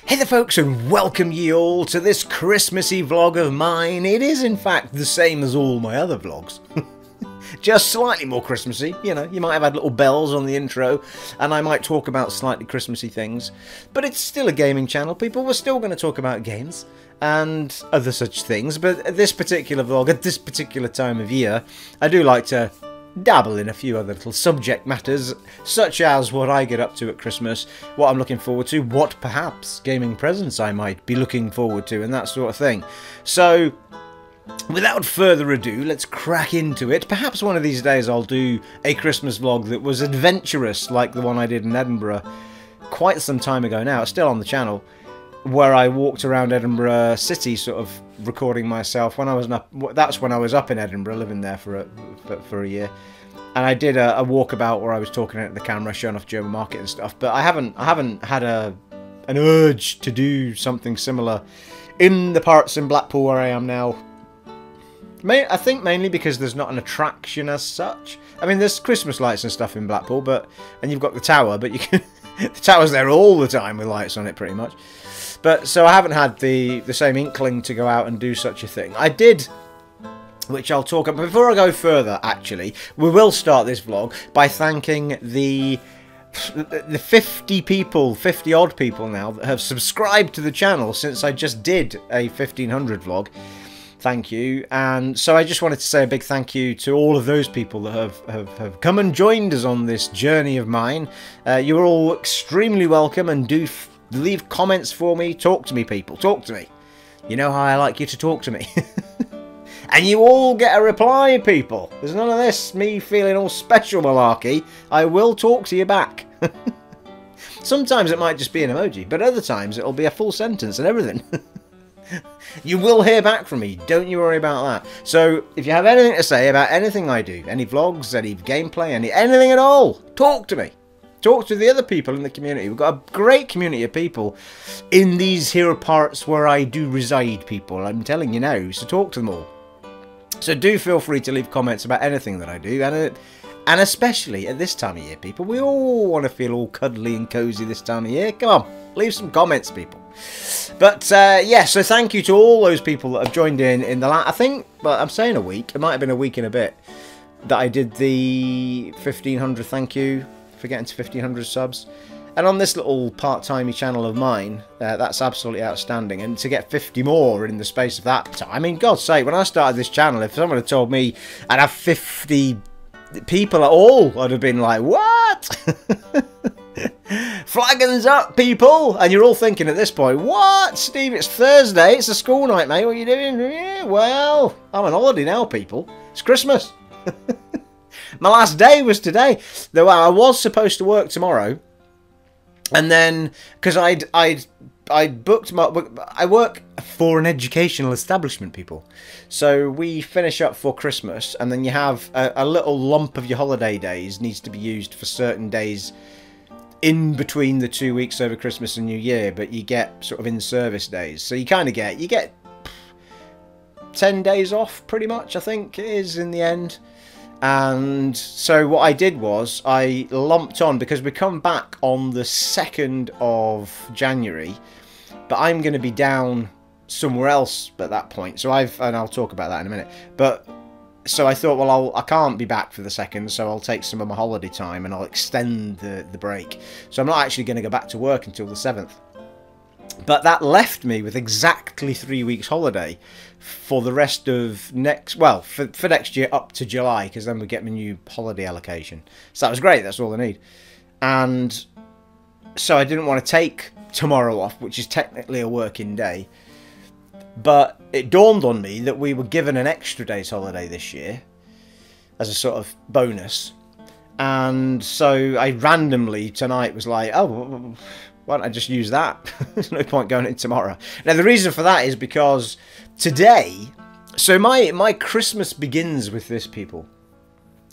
Hey there folks, and welcome ye all to this Christmassy vlog of mine. It is in fact the same as all my other vlogs. Just slightly more Christmassy, you know, you might have had little bells on the intro, and I might talk about slightly Christmassy things. But it's still a gaming channel, people, we're still going to talk about games and other such things. But this particular vlog, at this particular time of year, I do like to dabble in a few other little subject matters, such as what I get up to at Christmas, what I'm looking forward to, what perhaps gaming presents I might be looking forward to, and that sort of thing. So, without further ado, let's crack into it. Perhaps one of these days I'll do a Christmas vlog that was adventurous, like the one I did in Edinburgh quite some time ago now. It's still on the channel, where I walked around Edinburgh city, sort of recording myself when I was up. That's when I was up in Edinburgh, living there for a year, and I did a walkabout where I was talking at the camera, showing off German market and stuff. But I haven't had an urge to do something similar in the parts in Blackpool where I am now. I think mainly because there's not an attraction as such. I mean, there's Christmas lights and stuff in Blackpool, and you've got the tower, but you can the tower's there all the time with lights on it, pretty much. But so I haven't had the same inkling to go out and do such a thing. I did, which I'll talk about. Before I go further, actually, we will start this vlog by thanking the 50 odd people now that have subscribed to the channel since I just did a 1500 vlog. Thank you. And so I just wanted to say a big thank you to all of those people that have come and joined us on this journey of mine. You're all extremely welcome, and do leave comments for me. Talk to me, people. Talk to me. You know how I like you to talk to me. And you all get a reply, people. There's none of this me feeling all special malarkey. I will talk to you back. Sometimes it might just be an emoji, but other times it'll be a full sentence and everything. You will hear back from me, don't you worry about that. So if you have anything to say about anything I do, any vlogs, any gameplay, anything at all, talk to me. Talk to the other people in the community. We've got a great community of people in these here parts where I do reside, people. I'm telling you now, so talk to them all. So do feel free to leave comments about anything that I do, and especially at this time of year, people. We all want to feel all cuddly and cozy this time of year. Come on, leave some comments, people. But yeah, so thank you to all those people that have joined in the last, I think, well, I'm saying a week, it might have been a week and a bit, that I did the 1500 thank you for getting to 1500 subs. And on this little part-timey channel of mine, that's absolutely outstanding. And to get 50 more in the space of that time, I mean, God's sake, when I started this channel, if someone had told me I'd have 50 people at all, I'd have been like, what? Flagons up, people! And you're all thinking at this point, what, Steve, it's Thursday, it's a school night, mate, what are you doing? Yeah, well, I'm on holiday now, people. It's Christmas. My last day was today, though I was supposed to work tomorrow, and then, because I booked my, I work for an educational establishment, people, so we finish up for Christmas, and then you have a little lump of your holiday days needs to be used for certain days in between the 2 weeks over Christmas and New Year, but you get sort of in-service days, so you kind of get 10 days off, pretty much, I think it is, in the end. And so what I did was I lumped on, because we come back on the 2nd of January, but I'm going to be down somewhere else at that point, so and I'll talk about that in a minute, but so I thought, well, I can't be back for the 2nd, so I'll take some of my holiday time and I'll extend the break, so I'm not actually going to go back to work until the 7th. But that left me with exactly 3 weeks holiday for the rest of next, well, for next year up to July, because then we get my new holiday allocation. So that was great, that's all I need. And so I didn't want to take tomorrow off, which is technically a working day. But it dawned on me that we were given an extra day's holiday this year as a sort of bonus. And so I randomly tonight was like, oh, why don't I just use that? There's no point going in tomorrow. Now, the reason for that is because today, so my Christmas begins with this, people.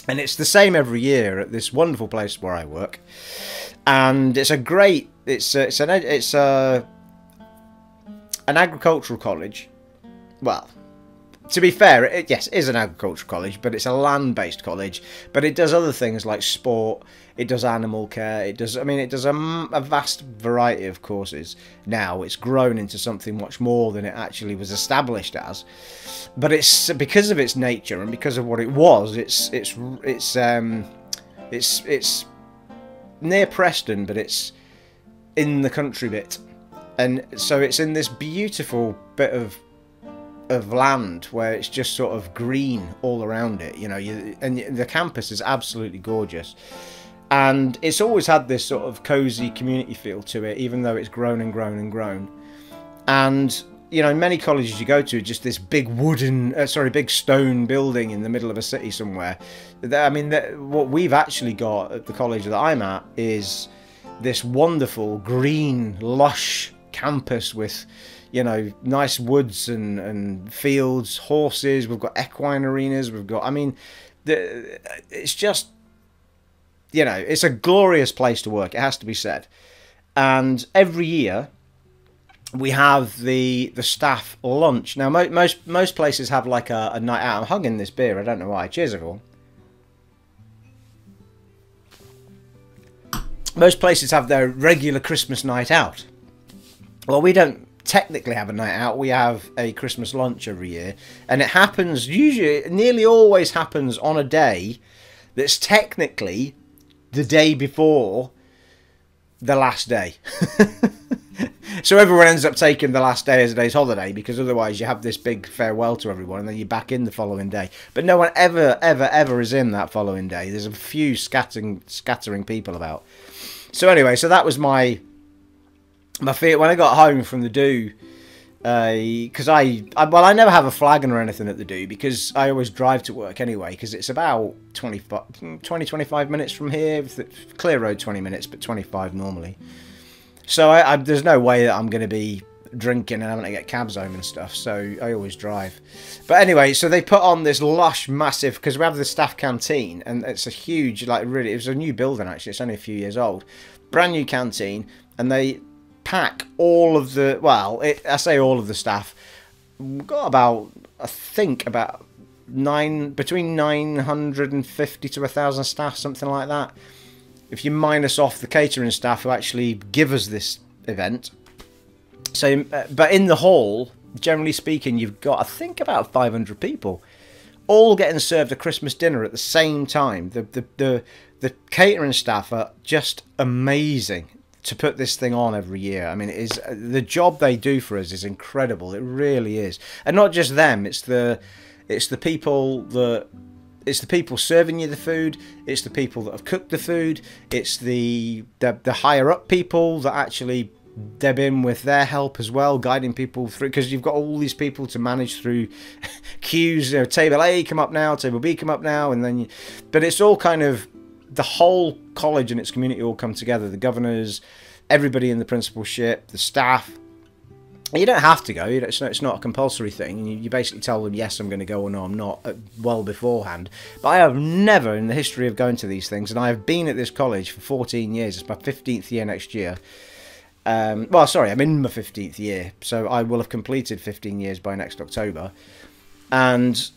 And it's the same every year at this wonderful place where I work. And it's a great, it's an agricultural college. Well, to be fair, yes, it is an agricultural college, but it's a land-based college. But it does other things like sport. It does animal care. It does. I mean, it does a vast variety of courses. Now it's grown into something much more than it actually was established as. But it's because of its nature and because of what it was. It's near Preston, but it's in the country bit, and so it's in this beautiful bit of land where it's just sort of green all around it, you know. And the campus is absolutely gorgeous, and it's always had this sort of cozy community feel to it, even though it's grown and grown and grown. And you know, in many colleges you go to, just this big big stone building in the middle of a city somewhere. I mean, what we've actually got at the college that I'm at is this wonderful green, lush campus with, you know, nice woods and fields, horses. We've got equine arenas. We've got, I mean, it's just, you know, it's a glorious place to work. It has to be said. And every year we have the staff lunch. Now, most places have like a night out. I'm hugging this beer. I don't know why. Cheers, everyone. Most places have their regular Christmas night out. Well, we don't technically have a night out. We have a Christmas lunch every year. And it happens, usually, it nearly always happens on a day that's technically the day before the last day. So everyone ends up taking the last day as a day's holiday, because otherwise you have this big farewell to everyone and then you're back in the following day. But no one ever is in that following day. There's a few scattering people about. So anyway, so that was my fear when I got home from the do, because I never have a flagon or anything at the do, because I always drive to work anyway, because it's about 20-25 minutes from here. Clear road 20 minutes, but 25 normally. So there's no way that I'm going to be drinking and having to get cabs home and stuff, so I always drive. But anyway, so they put on this lush, massive, because we have the staff canteen, and it's a huge, like, really, it was a new building actually, it's only a few years old, brand new canteen, and they pack all of the, well, I say all of the staff. We've got about, I think about between 950 to 1,000 staff, something like that, if you minus off the catering staff who actually give us this event. So, but in the hall, generally speaking, you've got, I think, about 500 people, all getting served a Christmas dinner at the same time. The catering staff are just amazing to put this thing on every year. I mean, it is, the job they do for us is incredible. It really is, and not just them. It's the people that. It's the people serving you the food. It's the people that have cooked the food. It's the higher up people that actually deb in with their help as well, guiding people through, because you've got all these people to manage through queues. You know, table A come up now, table B come up now, and then. But it's all kind of the whole college and its community all come together. The governors, everybody in the principalship, the staff. You don't have to go. It's not a compulsory thing. You basically tell them, yes, I'm going to go, or no, I'm not, well beforehand. But I have never, in the history of going to these things, and I have been at this college for 14 years. It's my 15th year next year. Well, sorry, I'm in my 15th year, so I will have completed 15 years by next October. And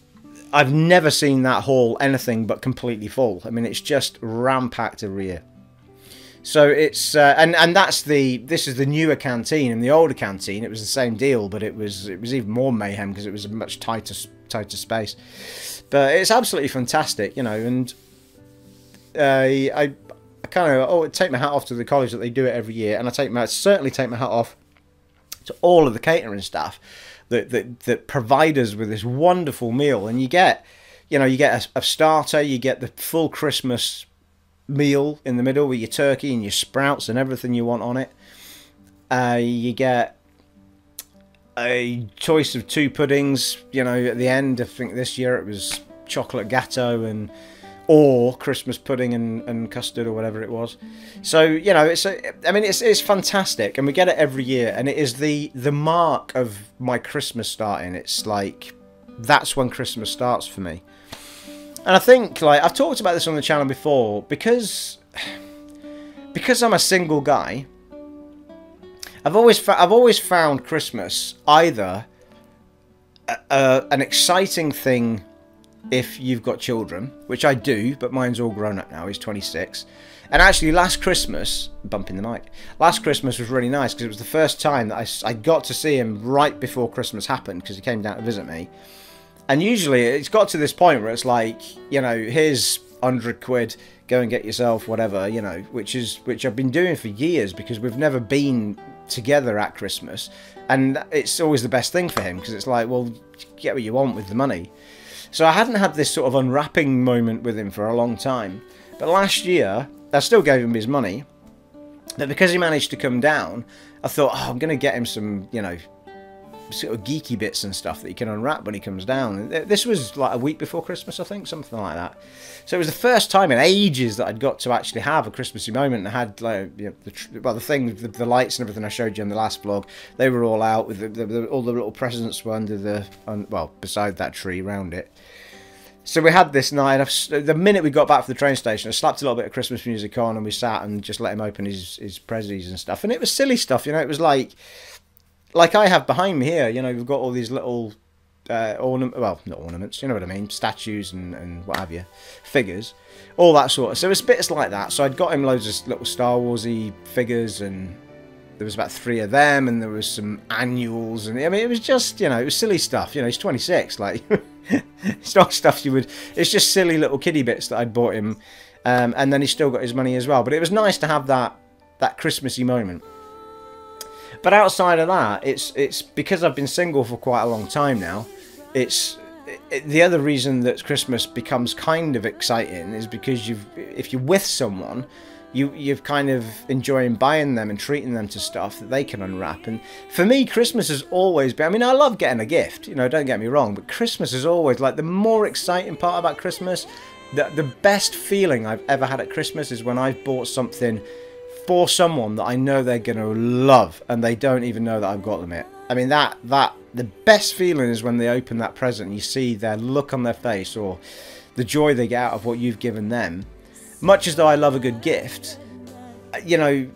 I've never seen that hall anything but completely full. I mean, it's just ram-packed every year. So it's and this is the newer canteen. In the older canteen, it was the same deal, but it was even more mayhem because it was a much tighter space. But it's absolutely fantastic, you know. And I kind of take my hat off to the college that they do it every year, and I certainly take my hat off to all of the catering staff that provide us with this wonderful meal. And you get a starter, you get the full Christmas meal in the middle with your turkey and your sprouts and everything you want on it. You get a choice of 2 puddings, you know, at the end. I think this year it was chocolate gâteau or Christmas pudding and custard or whatever it was. So, you know, it's fantastic, and we get it every year, and it is the mark of my Christmas starting. It's like, that's when Christmas starts for me. And I think, like, I've talked about this on the channel before, because I'm a single guy, I've always found Christmas either an exciting thing if you've got children, which I do, but mine's all grown up now. He's 26. And actually, last Christmas, bumping the mic, last Christmas was really nice because it was the first time that I got to see him right before Christmas happened, because he came down to visit me. And usually it's got to this point where it's like, you know, here's 100 quid, go and get yourself whatever, you know, which I've been doing for years because we've never been together at Christmas. And it's always the best thing for him because it's like, well, get what you want with the money. So I hadn't had this sort of unwrapping moment with him for a long time. But last year, I still gave him his money. But because he managed to come down, I thought, oh, I'm going to get him some, you know, sort of geeky bits and stuff that he can unwrap when he comes down. This was like a week before Christmas, I think, something like that. So it was the first time in ages that I'd got to actually have a Christmassy moment. I had, like, you know, the thing, the lights and everything I showed you in the last vlog, they were all out with all the little presents were under the, well, beside that tree, around it. So we had this night. The minute we got back from the train station, I slapped a little bit of Christmas music on, and we sat and just let him open his prezzies and stuff. And it was silly stuff, you know. It was like I have behind me here. You know, we've got all these little well, not ornaments, you know what I mean, statues and what have you, figures, all that sort of. So it was bits like that. So I'd got him loads of little Star Warsy figures, and there was about 3 of them, and there was some annuals, and I mean, it was just, you know, it was silly stuff. You know, he's 26, like. It's not stuff you would. It's just silly little kiddie bits that I'd bought him, and then he still got his money as well. But it was nice to have that Christmassy moment. But outside of that, it's because I've been single for quite a long time now. The other reason that Christmas becomes kind of exciting is because if you're with someone, you've kind of enjoying buying them and treating them to stuff that they can unwrap. And for me, Christmas has always been, I mean, I love getting a gift, you know, don't get me wrong, but Christmas is always, like, the more exciting part about Christmas, the best feeling I've ever had at Christmas is when I've bought something for someone that I know they're going to love, and they don't even know that I've got them it. I mean, the best feeling is when they open that present and you see their look on their face, or the joy they get out of what you've given them. Much as though I love a good gift, you know,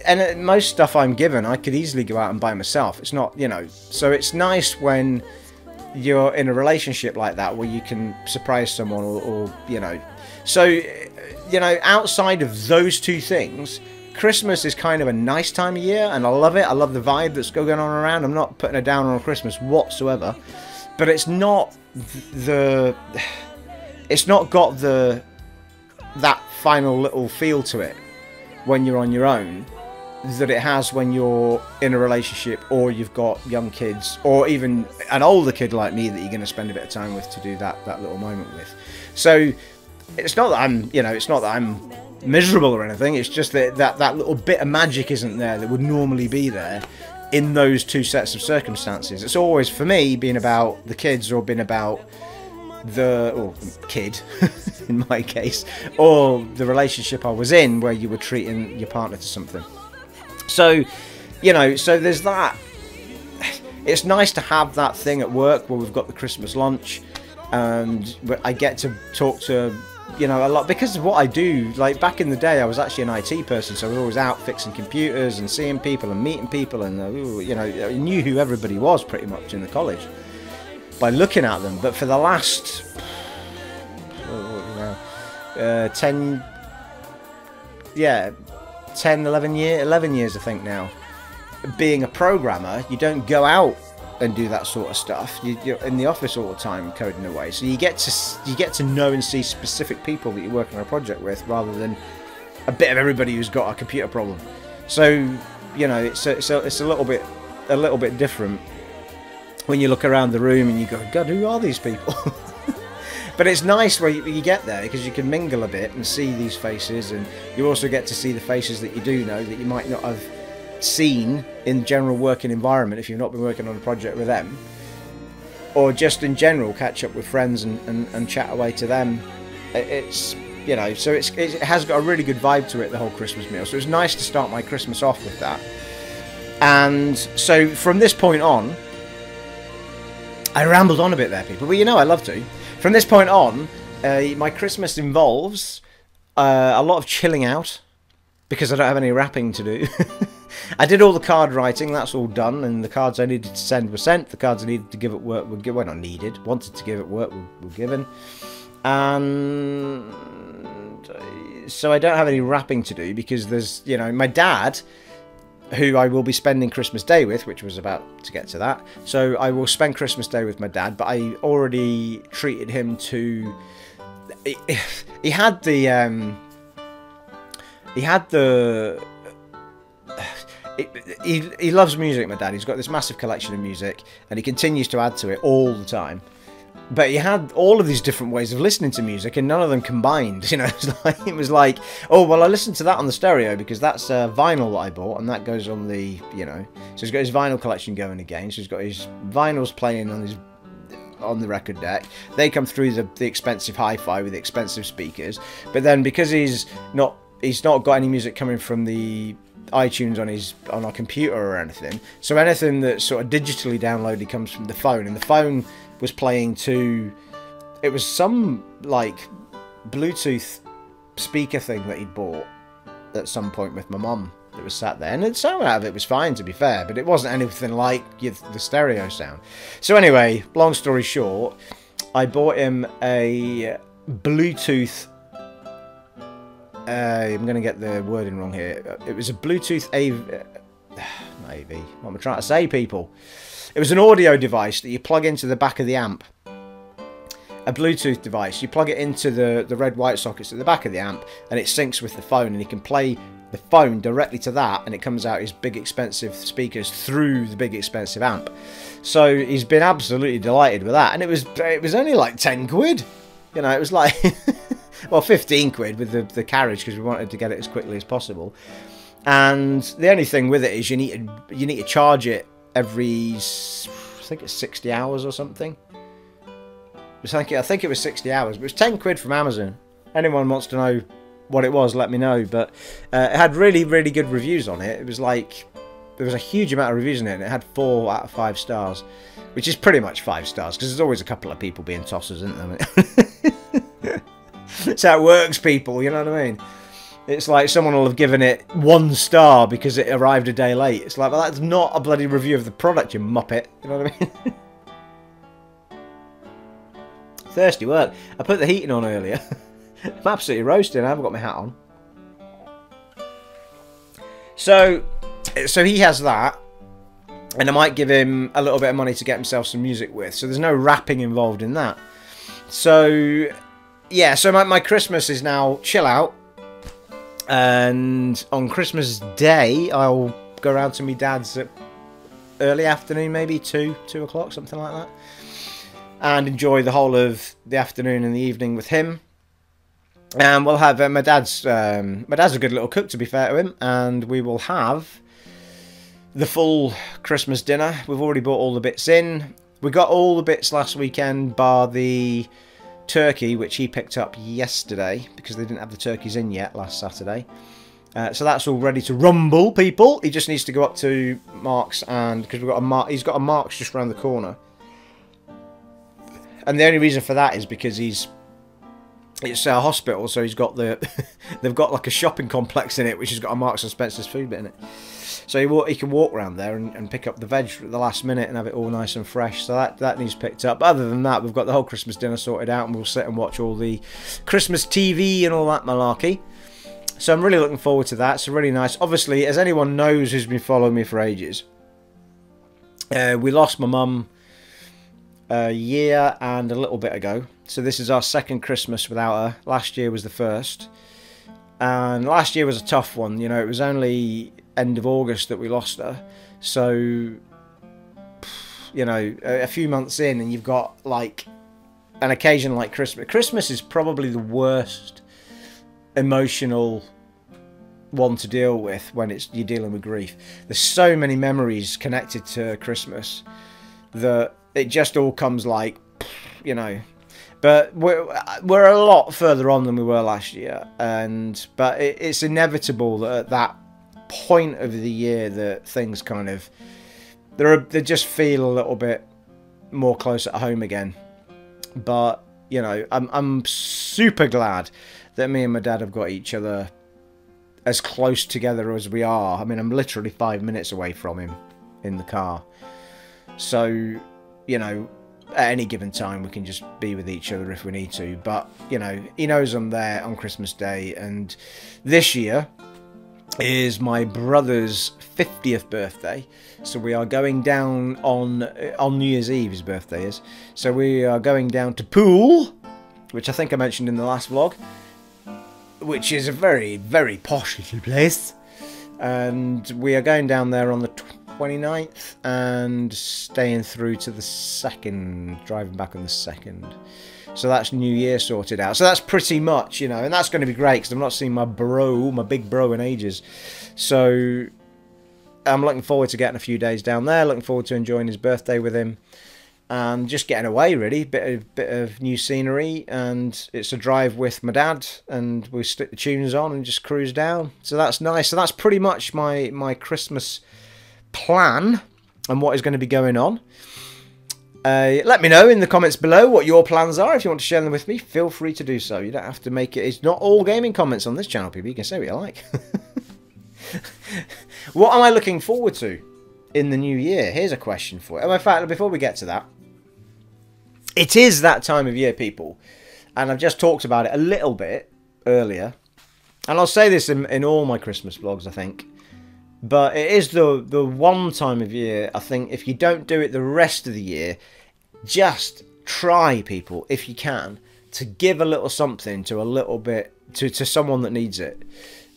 and most stuff I'm given, I could easily go out and buy myself. It's not, you know, so it's nice when you're in a relationship like that where you can surprise someone, or you know. So, you know, outside of those two things, Christmas is kind of a nice time of year, and I love it. I love the vibe that's going on around. I'm not putting a down on Christmas whatsoever, but it's not it's not got that final little feel to it when you're on your own that it has when you're in a relationship, or you've got young kids, or even an older kid like me that you're going to spend a bit of time with to do that little moment with. So it's not that I'm, you know, it's not that I'm miserable or anything. It's just that little bit of magic isn't there that would normally be there in those two sets of circumstances. It's always, for me, been about the kids, or been about or kid in my case, or the relationship I was in where you were treating your partner to something. So, you know, so there's that. It's nice to have that thing at work where we've got the Christmas lunch, and I get to talk to, you know, a lot, because of what I do. Like, back in the day, I was actually an IT person, so I was always out fixing computers and seeing people and meeting people, and you know, I knew who everybody was pretty much in the college by looking at them. But for the last 11 years I think now, being a programmer, you don't go out and do that sort of stuff. You're in the office all the time coding away, so you get to know and see specific people that you're working on a project with, rather than a bit of everybody who's got a computer problem. So, you know, it's a little bit different when you look around the room and you go, God, who are these people? But it's nice when you get there, because you can mingle a bit and see these faces, and you also get to see the faces that you do know that you might not have seen in general working environment if you've not been working on a project with them, or just in general catch up with friends and chat away to them. It's, you know, so it has got a really good vibe to it, the whole Christmas meal. So it's nice to start my Christmas off with that. And so from this point on, I rambled on a bit there, people, but you know I love to. From this point on, my Christmas involves a lot of chilling out, because I don't have any wrapping to do. I did all the card writing, that's all done, and the cards I needed to send were sent. The cards I needed to give at work were given. Well, not needed, wanted to give at work were given. And so I don't have any wrapping to do because there's, you know, my dad, who I will be spending Christmas Day with, which was about to get to that. So I will spend Christmas Day with my dad, but I already treated him to... He had the... He loves music, my dad. He's got this massive collection of music, and he continues to add to it all the time. But he had all of these different ways of listening to music, and none of them combined. You know, it was like, oh, well, I listened to that on the stereo because that's vinyl that I bought, and that goes on the, you know. So he's got his vinyl collection going again. So he's got his vinyls playing on the record deck. They come through the expensive hi-fi with the expensive speakers. But then because he's not got any music coming from the iTunes on our computer or anything, so anything that's sort of digitally downloaded comes from the phone, and the phone was playing to, it was some like Bluetooth speaker thing that he'd bought at some point with my mum that was sat there, and the sound out of it was fine, to be fair, but it wasn't anything like the stereo sound. So anyway, long story short, I bought him a Bluetooth, I'm going to get the wording wrong here, it was a Bluetooth AV, what am I trying to say, people? It was an audio device that you plug into the back of the amp. A Bluetooth device. You plug it into the red white sockets at the back of the amp, and it syncs with the phone, and you can play the phone directly to that, and it comes out his big expensive speakers through the big expensive amp. So he's been absolutely delighted with that, and it was only like 10 quid. You know, it was like well, 15 quid with the carriage, because we wanted to get it as quickly as possible. And the only thing with it is you need to charge it every, I think it's 60 hours or something. I think it was 60 hours, but it was 10 quid from Amazon. Anyone wants to know what it was, let me know. But it had really, really good reviews on it. It was like, there was a huge amount of reviews on it, and it had 4 out of 5 stars, which is pretty much 5 stars, because there's always a couple of people being tossers, isn't there? That's how it works, people, you know what I mean? It's like someone will have given it 1 star because it arrived a day late. It's like, well, that's not a bloody review of the product, you muppet. You know what I mean? Thirsty work. I put the heating on earlier. I'm absolutely roasting. I haven't got my hat on. So he has that. And I might give him a little bit of money to get himself some music with. So there's no rapping involved in that. So, yeah. So my Christmas is now chill out. And on Christmas Day, I'll go around to my dad's at early afternoon, maybe 2 o'clock, something like that, and enjoy the whole of the afternoon and the evening with him. And we'll have my dad's a good little cook, to be fair to him, and we will have the full Christmas dinner. We've already bought all the bits in. We got all the bits last weekend, bar the turkey, which he picked up yesterday because they didn't have the turkeys in yet last Saturday. So that's all ready to rumble, people. He just needs to go up to Mark's, and because he's got a Mark's just around the corner, and the only reason for that is because it's a hospital, so he's got they've got like a shopping complex in it which has got a Marks and Spencer's food bit in it. So he can walk around there and pick up the veg at the last minute and have it all nice and fresh. So that needs picked up. But other than that, we've got the whole Christmas dinner sorted out, and we'll sit and watch all the Christmas TV and all that malarkey. So I'm really looking forward to that. So really nice. Obviously, as anyone knows who's been following me for ages, we lost my mum a year and a little bit ago. So this is our second Christmas without her. Last year was the first. And last year was a tough one. You know, it was only end of August that we lost her. So, you know, a few months in, and you've got like an occasion like Christmas. Christmas is probably the worst emotional one to deal with when you're dealing with grief. There's so many memories connected to Christmas that it just all comes like, you know. But we're a lot further on than we were last year, but it's inevitable that at that point of the year that things kind of they just feel a little bit more close at home again. But you know, I'm super glad that me and my dad have got each other as close together as we are. I mean, I'm literally 5 minutes away from him in the car. So, you know, at any given time we can just be with each other if we need to. But, you know, he knows I'm there on Christmas Day. And this year is my brother's 50th birthday. So we are going down on New Year's Eve, his birthday is. So we are going down to Poole, which I think I mentioned in the last vlog, which is a very, very posh little place. And we are going down there on the 29th and staying through to the 2nd, driving back on the 2nd. So that's New Year sorted out. So that's pretty much, you know, and that's going to be great because I'm not seeing my big bro in ages. So I'm looking forward to getting a few days down there, looking forward to enjoying his birthday with him. And just getting away, really. Bit of new scenery, and it's a drive with my dad, and we stick the tunes on and just cruise down. So that's nice. So that's pretty much my Christmas plan and what is going to be going on. Let me know in the comments below what your plans are. If you want to share them with me, feel free to do so. You don't have to make it. It's not all gaming comments on this channel, people. You can say what you like. What am I looking forward to in the new year? Here's a question for you. In fact, before we get to that, it is that time of year, people, and I've just talked about it a little bit earlier, and I'll say this in all my Christmas vlogs, I think, but it is the one time of year, I think, if you don't do it the rest of the year, just try, people, if you can, to give a little something to a little bit, to someone that needs it.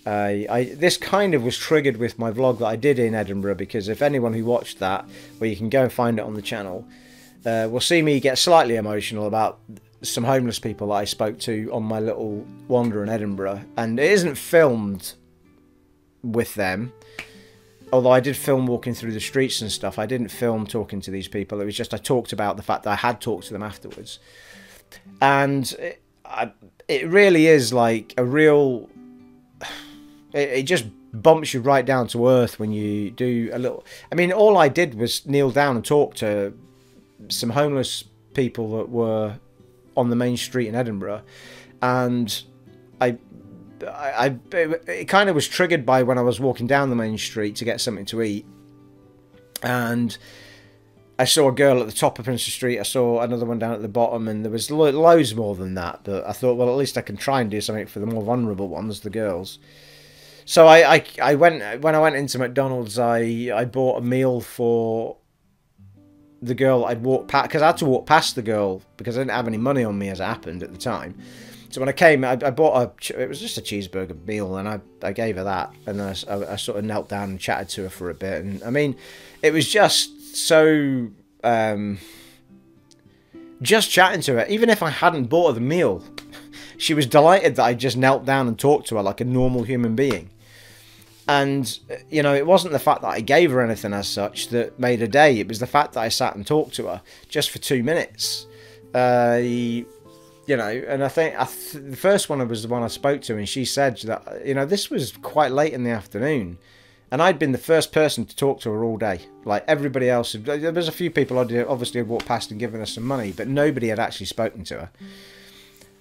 This kind of was triggered with my vlog that I did in Edinburgh, because if anyone who watched that, well, you can go and find it on the channel, will see me get slightly emotional about some homeless people that I spoke to on my little wander in Edinburgh. And it isn't filmed with them, although I did film walking through the streets and stuff. I didn't film talking to these people. It was just I talked about the fact that I had talked to them afterwards. And it really is like a real... It just bumps you right down to earth when you do a little... I mean, all I did was kneel down and talk to some homeless people that were on the main street in Edinburgh, and it kind of was triggered by when I was walking down the main street to get something to eat, and I saw a girl at the top of Princes Street, I saw another one down at the bottom, and there was loads more than that, but I thought, well, at least I can try and do something for the more vulnerable ones, the girls. So I went, when I went into McDonald's, I bought a meal for the girl I'd walked past, because I had to walk past the girl because I didn't have any money on me as it happened at the time. So when I came, I bought it was just a cheeseburger meal, and I gave her that, and I sort of knelt down and chatted to her for a bit, and I mean, it was just so, just chatting to her, even if I hadn't bought her the meal, she was delighted that I just knelt down and talked to her like a normal human being. And, you know, it wasn't the fact that I gave her anything as such that made her day. It was the fact that I sat and talked to her just for 2 minutes. You know, and I think the first one was the one I spoke to, and she said that, you know, this was quite late in the afternoon. And I'd been the first person to talk to her all day. Like, everybody else, there was a few people obviously had walked past and given her some money, but nobody had actually spoken to her.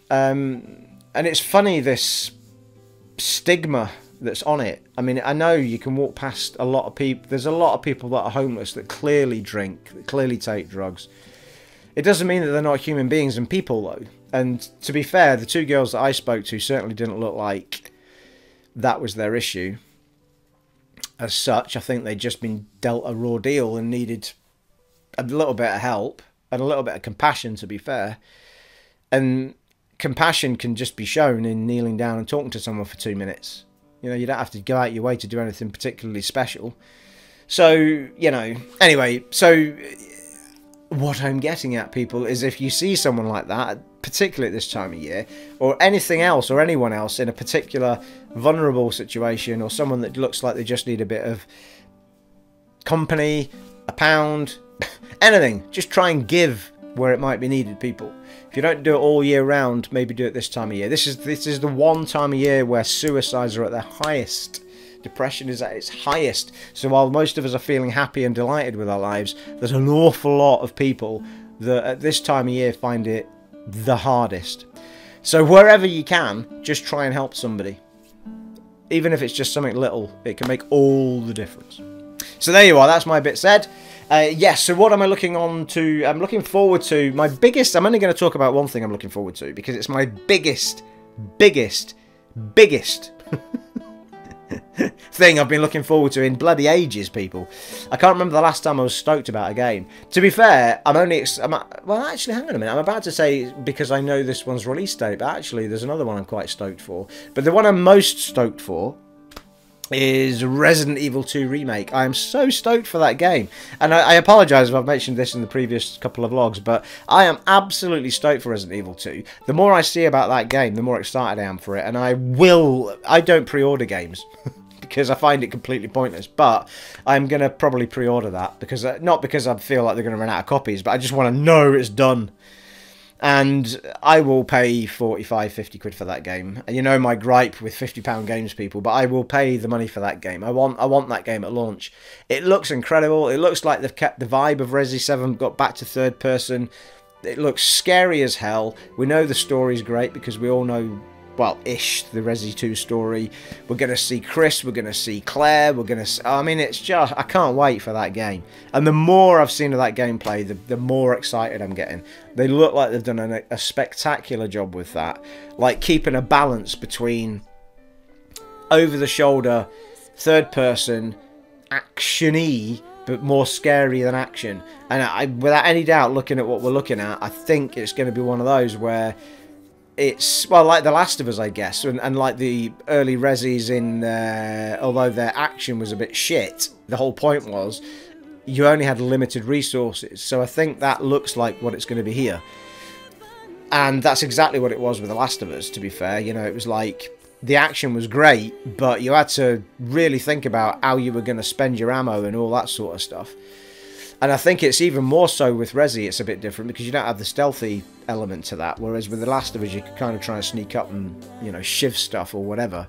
And it's funny, this stigma that's on it. I mean, I know you can walk past a lot of people. There's a lot of people that are homeless that clearly drink, that clearly take drugs. It doesn't mean that they're not human beings and people, though. And to be fair, the two girls that I spoke to certainly didn't look like that was their issue as such. I think they'd just been dealt a raw deal and needed a little bit of help and a little bit of compassion, to be fair. And compassion can just be shown in kneeling down and talking to someone for 2 minutes. You know, you don't have to go out your way to do anything particularly special. So, you know, anyway, so what I'm getting at, people, is if you see someone like that, particularly at this time of year, or anything else, or anyone else in a particular vulnerable situation, or someone that looks like they just need a bit of company, a pound, anything, just try and give where it might be needed, people. If you don't do it all year round, maybe do it this time of year. This is the one time of year where suicides are at their highest. Depression is at its highest. So while most of us are feeling happy and delighted with our lives, there's an awful lot of people that at this time of year find it the hardest. So wherever you can, just try and help somebody. Even if it's just something little, it can make all the difference. So there you are, that's my bit said. Yes, so what am I looking on to? I'm looking forward to my biggest... I'm only going to talk about one thing I'm looking forward to, because it's my biggest thing I've been looking forward to in bloody ages, people. I can't remember the last time I was stoked about a game. To be fair, well, actually, hang on a minute. I'm about to say, because I know this one's release date, but actually there's another one I'm quite stoked for. But the one I'm most stoked for is Resident Evil 2 Remake. I am so stoked for that game. And I apologise if I've mentioned this in the previous couple of vlogs, but I am absolutely stoked for Resident Evil 2. The more I see about that game, the more excited I am for it. And I don't pre-order games because I find it completely pointless. But I'm going to probably pre-order that, because not because I feel like they're going to run out of copies, but I just want to know it's done. And I will pay 45, 50 quid for that game. And you know my gripe with £50 games, people, but I will pay the money for that game. I want that game at launch. It looks incredible. It looks like they've kept the vibe of Resi 7, got back to third person. It looks scary as hell. We know the story's great because we all know, well, ish, the Resi 2 story. We're going to see Chris, we're going to see Claire, we're going to... I mean, it's just... I can't wait for that game. And the more I've seen of that gameplay, the more excited I'm getting. They look like they've done a spectacular job with that. Like, keeping a balance between over-the-shoulder, third-person, action-y, but more scary than action. And without any doubt, looking at what we're looking at, I think it's going to be one of those where... It's, well, like The Last of Us, I guess, and like the early Resis in, although their action was a bit shit, the whole point was you only had limited resources. So I think that looks like what it's going to be here. And that's exactly what it was with The Last of Us, to be fair. You know, it was like the action was great, but you had to really think about how you were going to spend your ammo and all that sort of stuff. And I think it's even more so with Resi, it's a bit different because you don't have the stealthy element to that, whereas with The Last of Us you can kind of try and sneak up and, you know, shiv stuff or whatever.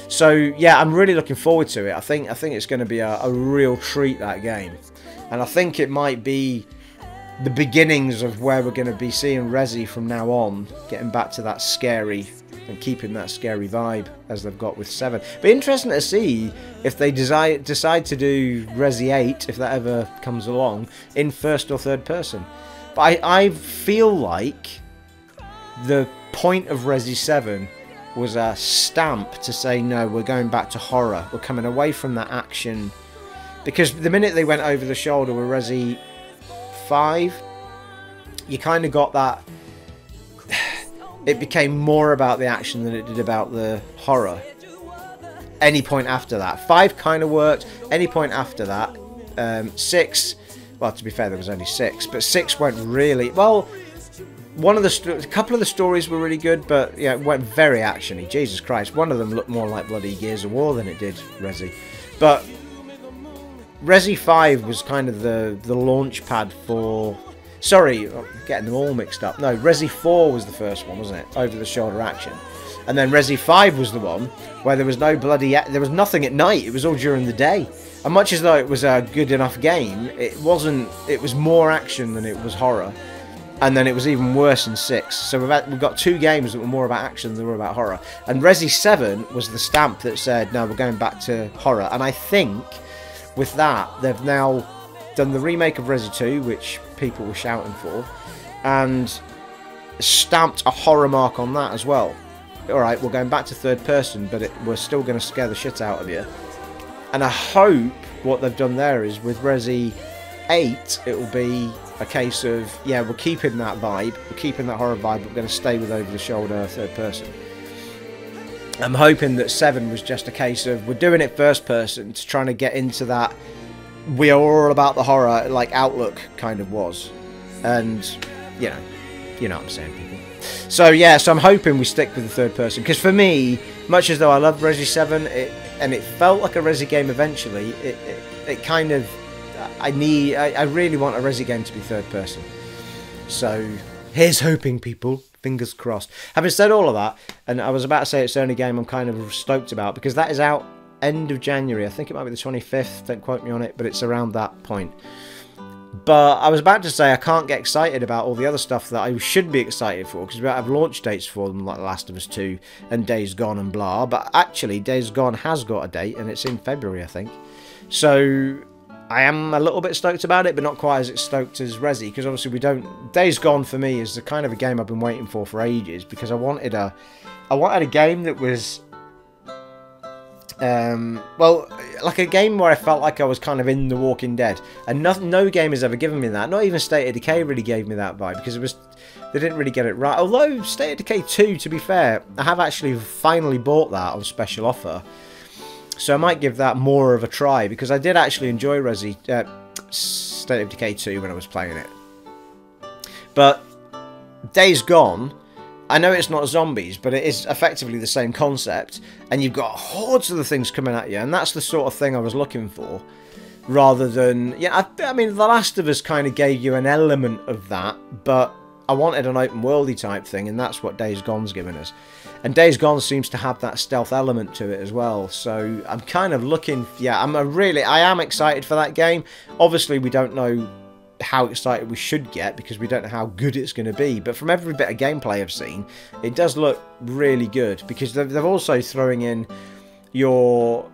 So yeah, I'm really looking forward to it. I think it's going to be a real treat, that game. And I think it might be the beginnings of where we're going to be seeing Resi from now on, getting back to that scary and keeping that scary vibe as they've got with 7. But interesting to see if they decide to do Resi 8, if that ever comes along, in first or third person. But I feel like the point of Resi 7 was a stamp to say, no, we're going back to horror. We're coming away from that action. Because the minute they went over the shoulder with Resi 5, you kind of got that... It became more about the action than it did about the horror. Any point after that. 5 kind of worked. Any point after that. 6, well, to be fair, there was only 6. But 6 went really... Well, a couple of the stories were really good, but yeah, it went very actiony. Jesus Christ. One of them looked more like bloody Gears of War than it did Resi. But Resi 5 was kind of the launch pad for... Sorry, I'm getting them all mixed up. No, Resi 4 was the first one, wasn't it? Over-the-shoulder action. And then Resi 5 was the one where there was no bloody... There was nothing at night. It was all during the day. And much as though it was a good enough game, it wasn't... It was more action than it was horror. And then it was even worse in 6. So we've got 2 games that were more about action than they were about horror. And Resi 7 was the stamp that said, no, we're going back to horror. And I think with that, they've now done the remake of Resi 2, which people were shouting for, and stamped a horror mark on that as well. Alright, we're going back to third person, but we're still going to scare the shit out of you. And I hope what they've done there is with Resi 8, it will be a case of, yeah, we're keeping that vibe, we're keeping that horror vibe, but we're going to stay with over-the-shoulder third person. I'm hoping that 7 was just a case of, we're doing it first person to trying to get into that we are all about the horror, like, outlook kind of was. And, you know what I'm saying, people. So, yeah, so I'm hoping we stick with the third person. Because for me, much as though I love Resi 7, and it felt like a Resi game eventually, it kind of... I really want a Resi game to be third person. So, here's hoping, people. Fingers crossed. Having said all of that, and I was about to say it's the only game I'm kind of stoked about, because that is out end of January. I think it might be the 25th, don't quote me on it, but it's around that point. But I was about to say I can't get excited about all the other stuff that I should be excited for, because we have launch dates for them, like The Last of Us 2 and Days Gone and blah. But actually, Days Gone has got a date, and it's in February, I think. So I am a little bit stoked about it, but not quite as stoked as Resi, because obviously we don't... Days Gone for me is the kind of a game I've been waiting for ages, because I wanted a game that was... well, like a game where I felt like I was kind of in The Walking Dead, and no game has ever given me that. Not even State of Decay really gave me that vibe, because they didn't really get it right. Although State of Decay 2, to be fair, I have actually finally bought that on special offer, so I might give that more of a try, because I did actually enjoy State of Decay 2 when I was playing it. But Days Gone, I know it's not zombies, but it is effectively the same concept, and you've got hordes of the things coming at you, and that's the sort of thing I was looking for, rather than... Yeah, I mean, The Last of Us kind of gave you an element of that, but I wanted an open-worldy type thing, and that's what Days Gone's given us. And Days Gone seems to have that stealth element to it as well, so I'm kind of looking... Yeah, I am excited for that game. Obviously, we don't know how excited we should get, because we don't know how good it's going to be, but from every bit of gameplay I've seen, it does look really good, because they're also throwing in your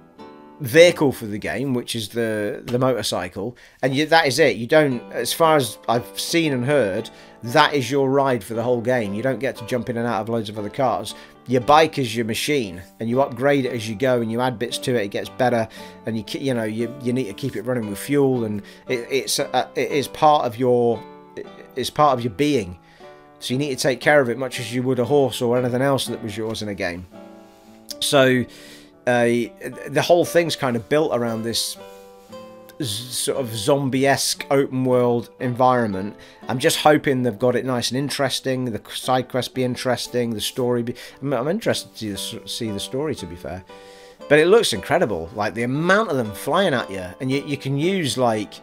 vehicle for the game, which is the motorcycle, and that is it. You don't, as far as I've seen and heard, that is your ride for the whole game. You don't get to jump in and out of loads of other cars. Your bike is your machine, and you upgrade it as you go, and you add bits to it. It gets better, and you need to keep it running with fuel, and it is part of your being. So you need to take care of it much as you would a horse or anything else that was yours in a game. So the whole thing's kind of built around this sort of zombie-esque open world environment. I'm just hoping they've got it nice and interesting, the side quests be interesting, the story be... I'm interested to see the story, to be fair. But it looks incredible, like the amount of them flying at you, and you can use, like,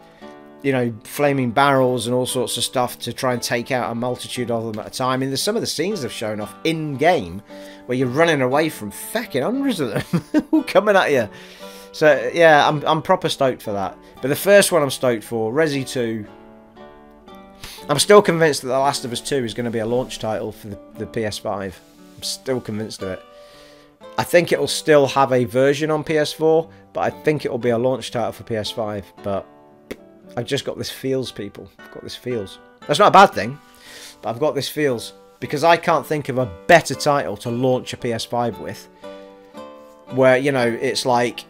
you know, flaming barrels and all sorts of stuff to try and take out a multitude of them at a time. I mean, there's some of the scenes they've shown off in-game where you're running away from fucking hundreds of them all coming at you. So, yeah, I'm proper stoked for that. But the first one I'm stoked for, Resi 2. I'm still convinced that The Last of Us 2 is going to be a launch title for the PS5. I'm still convinced of it. I think it'll still have a version on PS4, but I think it'll be a launch title for PS5. But I've just got this feels, people. I've got this feels. That's not a bad thing, but I've got this feels. Because I can't think of a better title to launch a PS5 with. Where, you know, it's like...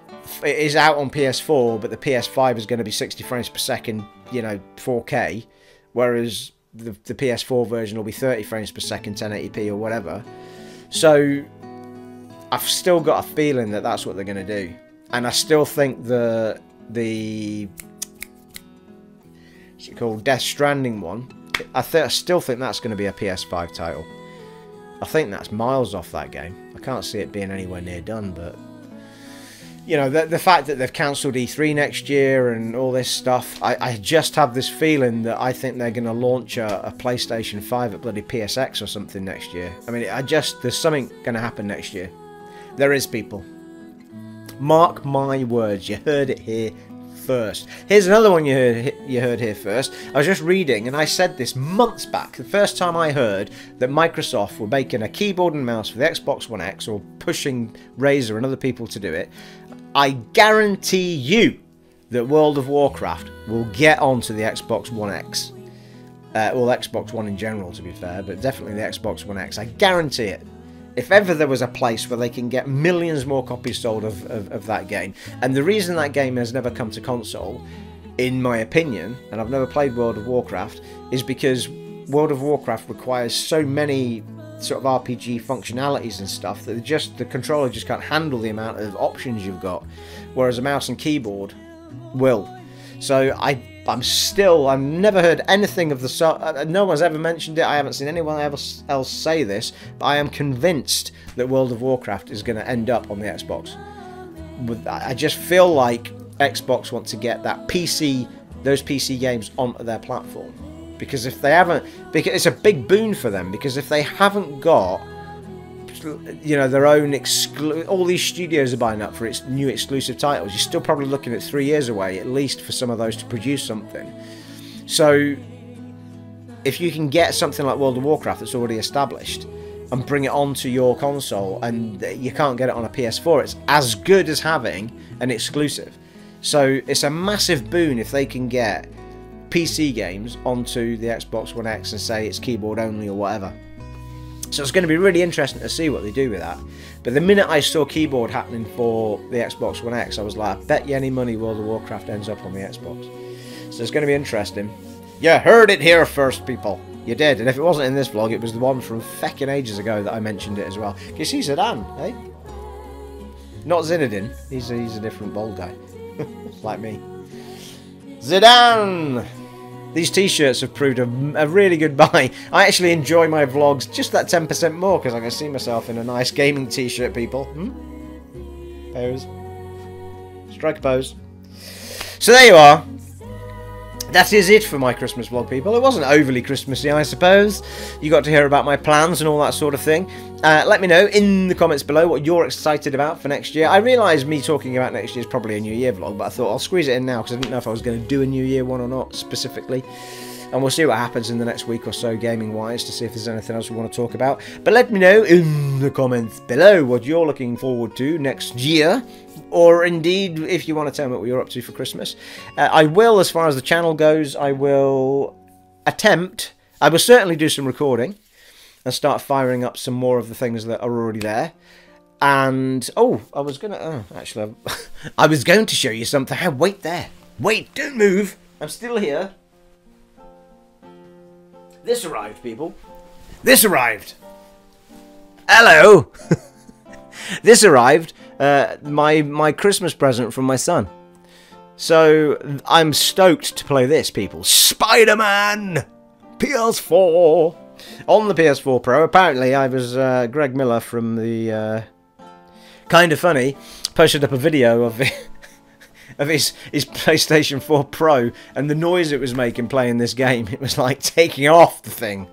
It is out on PS4, but the PS5 is going to be 60 frames per second, you know, 4K, whereas the PS4 version will be 30 frames per second, 1080p or whatever. So I've still got a feeling that that's what they're going to do, and I still think the what's it called, Death Stranding one, I still think that's going to be a PS5 title. I think that's miles off that game. I can't see it being anywhere near done, but... You know, the fact that they've cancelled E3 next year and all this stuff, I just have this feeling that I think they're going to launch a PlayStation 5 at bloody PSX or something next year. I mean, there's something going to happen next year. There is, people. Mark my words, you heard it here first. Here's another one you heard here first. I was just reading, and I said this months back, the first time I heard that Microsoft were making a keyboard and mouse for the Xbox One X, or pushing Razer and other people to do it. I guarantee you that World of Warcraft will get onto the Xbox One X. Well, Xbox One in general, to be fair, but definitely the Xbox One X. I guarantee it. If ever there was a place where they can get millions more copies sold of that game, and the reason that game has never come to console, in my opinion, and I've never played World of Warcraft, is because World of Warcraft requires so many sort of RPG functionalities and stuff that the controller just can't handle the amount of options you've got, whereas a mouse and keyboard will. So I've never heard anything of the... no one's ever mentioned it. I haven't seen anyone else say this, but I am convinced that World of Warcraft is going to end up on the Xbox. I just feel like Xbox want to get those PC games onto their platform. Because if they haven't... Because it's a big boon for them, because if they haven't got, you know, their own all these studios are buying up for its new exclusive titles, you're still probably looking at 3 years away at least for some of those to produce something. So if you can get something like World of Warcraft that's already established and bring it onto your console, and you can't get it on a PS4, it's as good as having an exclusive. So it's a massive boon if they can get PC games onto the Xbox One X and say it's keyboard only or whatever. So it's going to be really interesting to see what they do with that. But the minute I saw keyboard happening for the Xbox One X, I was like, I bet you any money World of Warcraft ends up on the Xbox. So it's going to be interesting. You heard it here first, people. You did. And if it wasn't in this vlog, it was the one from feckin' ages ago that I mentioned it as well. Can you see Zidane, eh? Not Zinedine. He's a different bald guy. Like me. Zidane! These t-shirts have proved a really good buy. I actually enjoy my vlogs just that 10% more because I can see myself in a nice gaming t-shirt, people. Pose. Strike a pose. So there you are. That is it for my Christmas vlog, people. It wasn't overly Christmassy, I suppose. You got to hear about my plans and all that sort of thing. Let me know in the comments below what you're excited about for next year. I realise me talking about next year is probably a New Year vlog, but I thought I'll squeeze it in now because I didn't know if I was going to do a New Year one or not specifically. And we'll see what happens in the next week or so, gaming-wise, to see if there's anything else we want to talk about. But let me know in the comments below what you're looking forward to next year. Or indeed, if you want to tell me what you're up to for Christmas. I will, as far as the channel goes, I will certainly do some recording and start firing up some more of the things that are already there. And, I was going to show you something. Hey, wait there. Wait, don't move. I'm still here. This arrived, people. This arrived. Hello. This arrived. My Christmas present from my son. So I'm stoked to play this, people. Spider-Man PS4 on the PS4 Pro. Apparently, I was Greg Miller from the Kinda Funny posted up a video of it. Of his PlayStation 4 Pro and the noise it was making playing this game. It was like taking off the thing.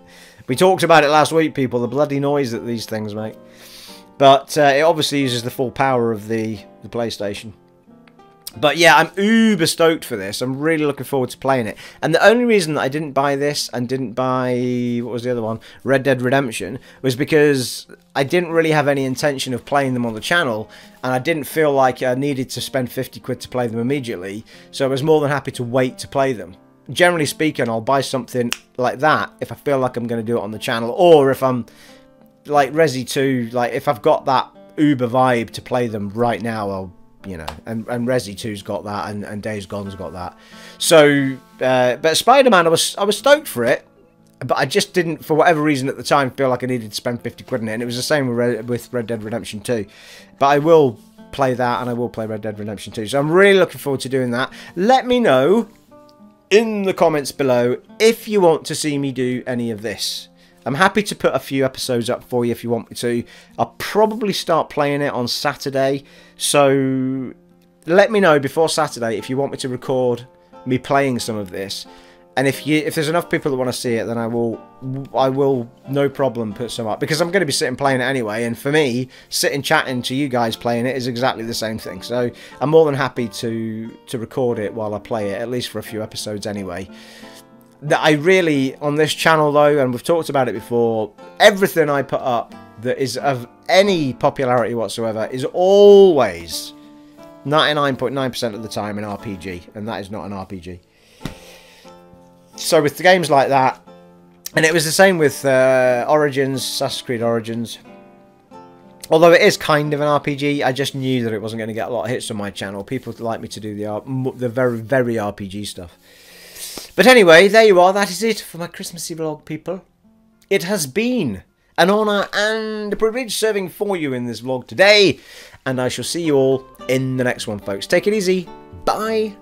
We talked about it last week, people, the bloody noise that these things make. But it obviously uses the full power of the PlayStation. But yeah, I'm uber stoked for this. I'm really looking forward to playing it. And the only reason that I didn't buy this and didn't buy, what was the other one? Red Dead Redemption, was because I didn't really have any intention of playing them on the channel. And I didn't feel like I needed to spend 50 quid to play them immediately. So I was more than happy to wait to play them. Generally speaking, I'll buy something like that if I feel like I'm going to do it on the channel. Or if I'm, like Resi 2, like if I've got that uber vibe to play them right now, I'll, you know, and Resi 2's got that, and Days Gone's got that. So, but Spider-Man, I was stoked for it, but I just didn't, for whatever reason at the time, feel like I needed to spend 50 quid on it, and it was the same with Red Dead Redemption 2. But I will play that, and I will play Red Dead Redemption 2, so I'm really looking forward to doing that. Let me know in the comments below if you want to see me do any of this. I'm happy to put a few episodes up for you if you want me to. I'll probably start playing it on Saturday. So let me know before Saturday if you want me to record me playing some of this. And if there's enough people that want to see it, then I will no problem put some up. Because I'm going to be sitting playing it anyway. And for me, sitting chatting to you guys playing it is exactly the same thing. So I'm more than happy to record it while I play it, at least for a few episodes anyway. That I really, on this channel though, and we've talked about it before, everything I put up that is of any popularity whatsoever is always 99.9% of the time an RPG, and that is not an RPG. So with the games like that, and it was the same with Origins, Assassin's Creed Origins, although it is kind of an RPG, I just knew that it wasn't going to get a lot of hits on my channel. People like me to do the very, very RPG stuff. But anyway, there you are. That is it for my Christmassy vlog, people. It has been an honour and a privilege serving for you in this vlog today. And I shall see you all in the next one, folks. Take it easy. Bye.